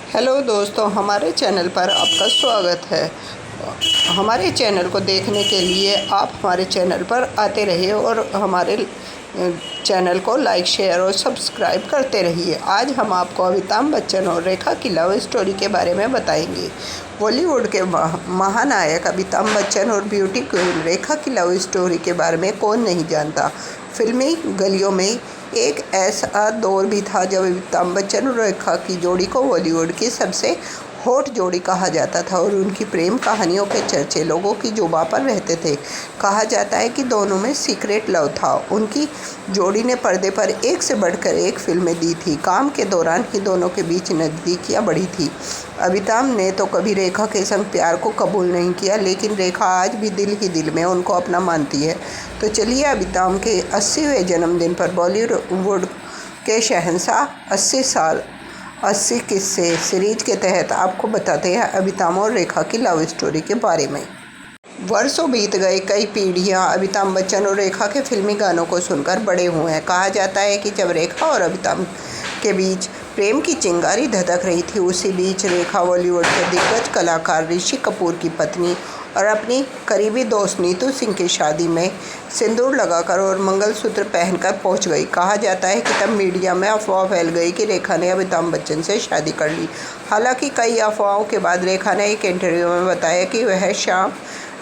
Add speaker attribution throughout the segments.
Speaker 1: Hello दोस्तों, हमारे channel पर आपका स्वागत है। हमारे चैनल को देखने के लिए आप हमारे चैनल पर आते रहिए और हमारे चैनल को लाइक, शेयर और सब्सक्राइब करते रहिए। आज हम आपको अमिताभ बच्चन और रेखा की लव स्टोरी के बारे में बताएंगे। बॉलीवुड के महानायक अमिताभ बच्चन और ब्यूटी क्वीन रेखा की लव स्टोरी के बारे में कौन नहीं जानता। फिल्मी गलियों में एक ऐसा दौर भी था जब अमिताभ बच्चन और रेखा की जोड़ी को बॉलीवुड की सबसे हॉट जोड़ी कहा जाता था और उनकी प्रेम कहानियों के चर्चे लोगों की जुबां पर रहते थे। कहा जाता है कि दोनों में सीक्रेट लव था। उनकी जोड़ी ने पर्दे पर एक से बढ़कर एक फिल्में दी थी। काम के दौरान ही दोनों के बीच नज़दीकियां बढ़ी थी। अमिताभ ने तो कभी रेखा के संग प्यार को कबूल नहीं किया, लेकिन रेखा आज भी दिल ही दिल में उनको अपना मानती है। तो चलिए अमिताभ के 80वें जन्मदिन पर बॉलीवुड के शहंशाह 80 किस्से सीरीज के तहत आपको बताते हैं अमिताभ और रेखा की लव स्टोरी के बारे में। वर्षों बीत गए, कई पीढ़ियां अमिताभ बच्चन और रेखा के फिल्मी गानों को सुनकर बड़े हुए हैं। कहा जाता है कि जब रेखा और अमिताभ के बीच प्रेम की चिंगारी धधक रही थी, उसी बीच रेखा बॉलीवुड के दिग्गज कलाकार ऋषि कपूर की पत्नी और अपनी करीबी दोस्त नीतू सिंह की शादी में सिंदूर लगाकर और मंगलसूत्र पहनकर पहुंच गई। कहा जाता है कि तब मीडिया में अफवाह फैल गई कि रेखा ने अमिताभ बच्चन से शादी कर ली। हालांकि कई अफवाहों के बाद रेखा ने एक इंटरव्यू में बताया कि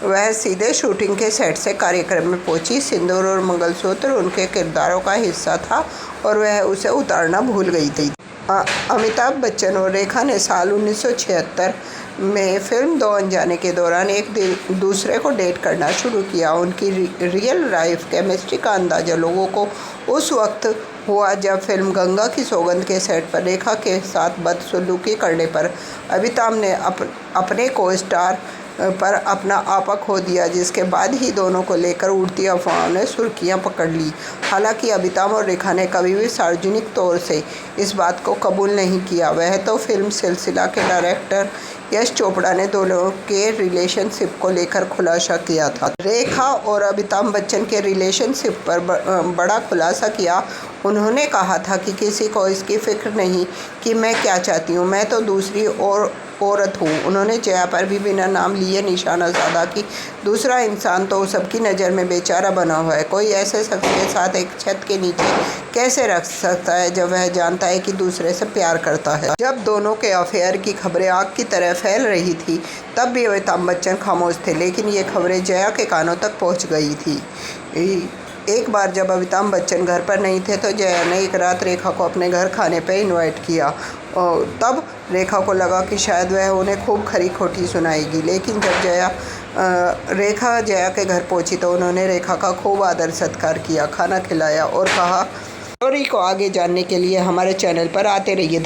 Speaker 1: वह सीधे शूटिंग के सेट से कार्यक्रम में पहुंची। सिंदूर और मंगलसूत्र उनके किरदारों का हिस्सा था और वह उसे उतारना भूल गई थी। अमिताभ बच्चन और रेखा ने साल 1976 में फिल्म दो अनजाने के दौरान एक दूसरे को डेट करना शुरू किया। उनकी रियल लाइफ केमिस्ट्री का अंदाज़ा लोगों को उस वक्त हुआ जब फिल्म गंगा की सौगंध के सेट पर रेखा के साथ बदसलूकी करने पर अमिताभ ने अपने को स्टार पर अपना आपा खो दिया, जिसके बाद ही दोनों को लेकर उड़ती अफवाहों ने सुर्खियां पकड़ ली। हालांकि अमिताभ और रेखा ने कभी भी सार्वजनिक तौर से इस बात को कबूल नहीं किया। वह तो फिल्म सिलसिला के डायरेक्टर यश चोपड़ा ने दोनों के रिलेशनशिप को लेकर खुलासा किया था। रेखा और अमिताभ बच्चन के रिलेशनशिप पर बड़ा खुलासा किया। उन्होंने कहा था कि किसी को इसकी फिक्र नहीं कि मैं क्या चाहती हूँ, मैं तो दूसरी औरत हूँ। उन्होंने जया पर भी बिना नाम लिए निशाना साधा कि दूसरा इंसान तो सबकी नज़र में बेचारा बना हुआ है। कोई ऐसे शख्स के साथ एक छत के नीचे कैसे रख सकता है जब वह जानता है कि दूसरे से प्यार करता है। जब दोनों के अफेयर की खबरें आग की तरह फैल रही थी, तब भी अमिताभ बच्चन खामोश थे, लेकिन ये खबरें जया के कानों तक पहुँच गई थी। एक बार जब अमिताभ बच्चन घर पर नहीं थे तो जया ने एक रात रेखा को अपने घर खाने पे इनवाइट किया और तब रेखा को लगा कि शायद वह उन्हें खूब खरी खोटी सुनाएगी। लेकिन जब रेखा जया के घर पहुंची तो उन्होंने रेखा का खूब आदर सत्कार किया, खाना खिलाया और कहा, स्टोरी को आगे जानने के लिए हमारे चैनल पर आते रहिए।